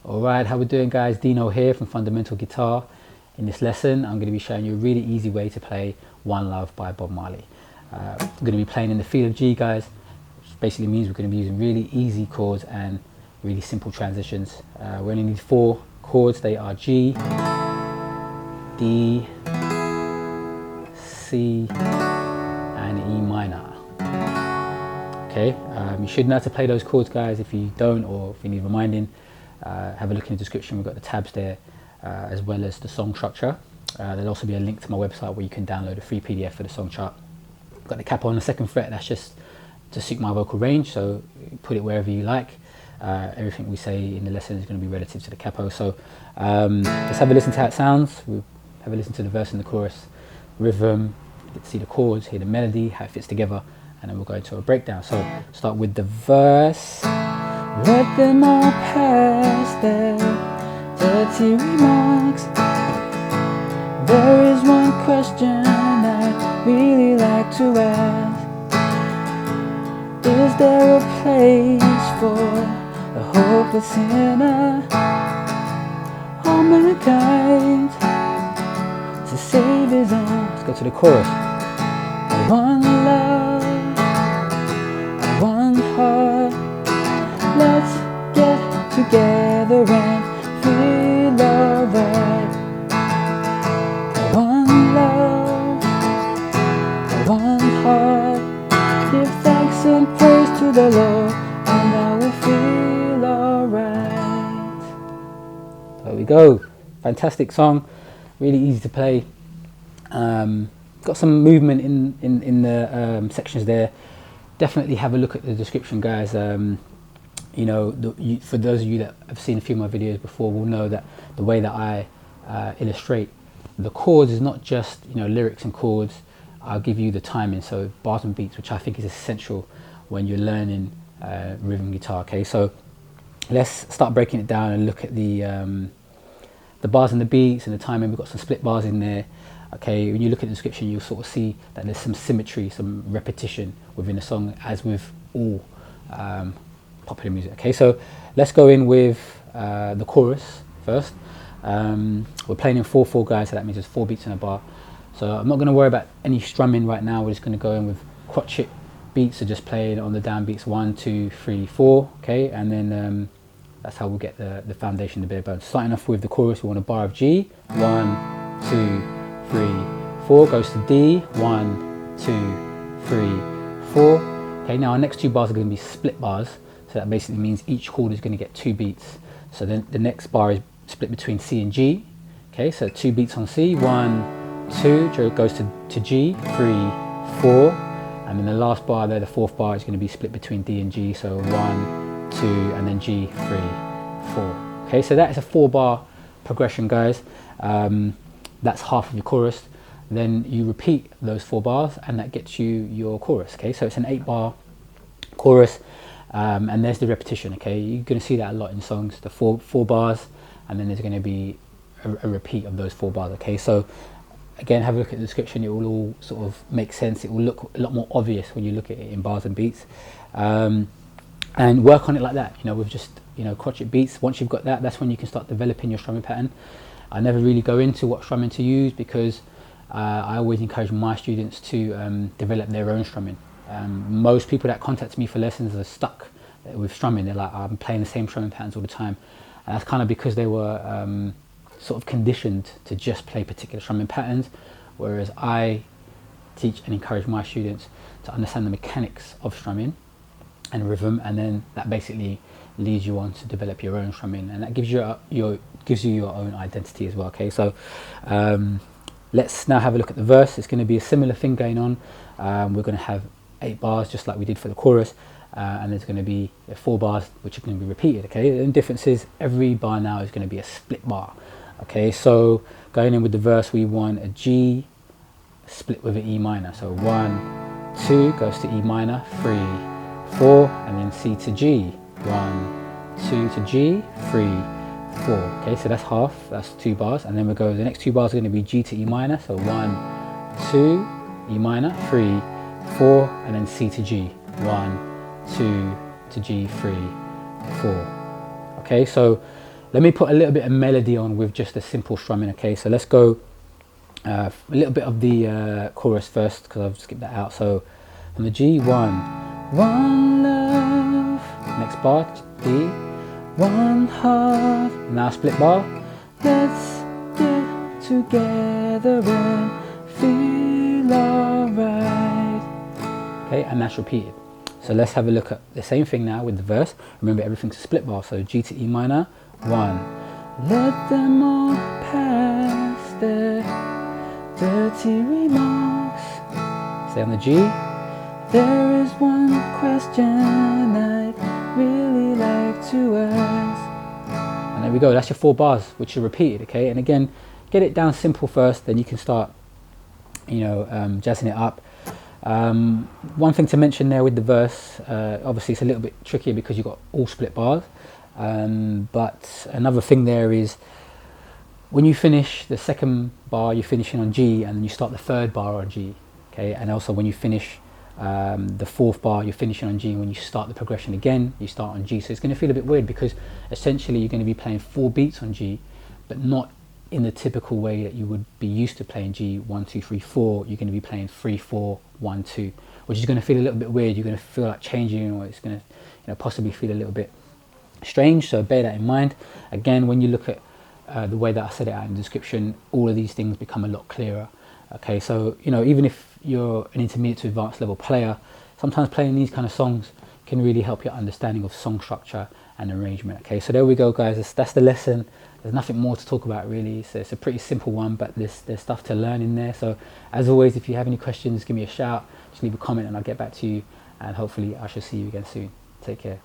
Alright, how we doing guys? Dino here from Fundamental Guitar. In this lesson I'm going to be showing you a really easy way to play One Love by Bob Marley. I'm going to be playing in the field of G, guys, which basically means we're going to be using really easy chords and really simple transitions. We only need 4 chords. They are G, D, C and E minor. Okay, you should know how to play those chords, guys. If you don't, or if you need reminding, have a look in the description. We've got the tabs there, as well as the song structure. There'll also be a link to my website where you can download a free PDF for the song chart. I've got the capo on the 2nd fret. That's just to suit my vocal range, so put it wherever you like. Everything we say in the lesson is going to be relative to the capo. So let's have a listen to how it sounds. We'll have a listen to the verse and the chorus, rhythm, get to see the chords, hear the melody, how it fits together, and then we'll go into a breakdown. So start with the verse. Let them all pass their dirty remarks. There is one question I'd really like to ask. Is there a place for a hopeless sinner? All mankind to save his own. Let's go to the chorus. One love, one heart. Let's get together and feel alright. One love, one heart. Give thanks and praise to the Lord, and I will feel alright. There we go. Fantastic song. Really easy to play. Got some movement in the sections there. Definitely have a look at the description, guys. You know, for those of you that have seen a few of my videos before will know that the way that I illustrate the chords is not just, you know, lyrics and chords. I'll give you the timing, so bars and beats, which I think is essential when you're learning rhythm guitar. Okay, so let's start breaking it down and look at the bars and the beats and the timing. We've got some split bars in there. Okay, when you look at the description, you'll sort of see that there's some symmetry, some repetition within the song, as with all popular music. Okay, so let's go in with the chorus first. We're playing in 4/4, guys, so that means there's 4 beats in a bar. So I'm not going to worry about any strumming right now. We're just going to go in with crotchet beats, so just playing on the down beats 1, 2, 3, 4. Okay, and then that's how we'll get the foundation, the bare bones. Starting off with the chorus, we want a bar of G. 1, 2, 3, 4. Goes to D. 1, 2, 3, 4. Okay, now our next 2 bars are going to be split bars. So that basically means each chord is going to get 2 beats. So then the next bar is split between C and G. Okay, so 2 beats on C. 1, 2. Goes to G. 3, 4. And then the last bar there, the 4th bar, is going to be split between D and G. So 1, 2, and then G, 3, 4. Okay, so that is a 4-bar progression, guys. That's half of your chorus. Then you repeat those 4 bars, and that gets you your chorus. Okay, so it's an 8-bar chorus. And there's the repetition. Okay, you're going to see that a lot in songs, the four bars, and then there's going to be a repeat of those 4 bars. Okay, so again, have a look at the description. It will all sort of make sense. It will look a lot more obvious when you look at it in bars and beats, and work on it like that, you know, with just, you know, crotchet beats. Once you've got that, that's when you can start developing your strumming pattern. I never really go into what strumming to use, because I always encourage my students to develop their own strumming. Most people that contact me for lessons are stuck with strumming. They're like, I'm playing the same strumming patterns all the time, and that's kind of because they were sort of conditioned to just play particular strumming patterns, whereas I teach and encourage my students to understand the mechanics of strumming and rhythm, and then that basically leads you on to develop your own strumming, and that gives you your own identity as well. Okay, so let's now have a look at the verse. It's going to be a similar thing going on. We're going to have 8 bars just like we did for the chorus, and there's going to be 4 bars which are going to be repeated. Okay, the difference is every bar now is going to be a split bar. Okay, so going in with the verse, we want a G split with an E minor. So 1, 2 goes to E minor, 3, 4, and then C to G. 1, 2 to G, 3, 4. Okay, so that's half. That's 2 bars, and then we go. The next 2 bars are going to be G to E minor. So 1, 2, E minor, 3, 4, and then C to G. 1, 2 to G, 3, 4. Okay, so let me put a little bit of melody on with just a simple strumming. Okay, so let's go a little bit of the chorus first, because I've skipped that out. So from the G, one love, next bar, D, one heart, now split bar, let's get together and feel alright. Okay, and that's repeated. So let's have a look at the same thing now with the verse. Remember, everything's a split bar, so G to E minor, 1. Let them all pass their dirty remarks. Stay on the G. There is one question I'd really like to ask. And there we go, that's your 4 bars, which are repeated, okay? And again, get it down simple first, then you can start, jazzing it up. One thing to mention there with the verse, obviously it's a little bit trickier because you've got all split bars. But another thing there is, when you finish the second bar, you're finishing on G, and then you start the third bar on G. Okay, and also when you finish the fourth bar, you're finishing on G, and when you start the progression again, you start on G. So it's going to feel a bit weird, because essentially you're going to be playing 4 beats on G, but not in the typical way that you would be used to playing G, 1, 2, 3, 4. You're going to be playing 3, 4, 1, 2, which is going to feel a little bit weird. You're going to feel like changing, or it's going to possibly feel a little bit strange. So bear that in mind. Again, when you look at the way that I said it out in the description, all of these things become a lot clearer. Okay, so even if you're an intermediate to advanced level player, sometimes playing these kind of songs can really help your understanding of song structure and arrangement. Okay, so there we go, guys. That's the lesson. There's nothing more to talk about, really. So it's a pretty simple one, but there's stuff to learn in there. So as always, if you have any questions, give me a shout. Just leave a comment and I'll get back to you, and hopefully I shall see you again soon. Take care.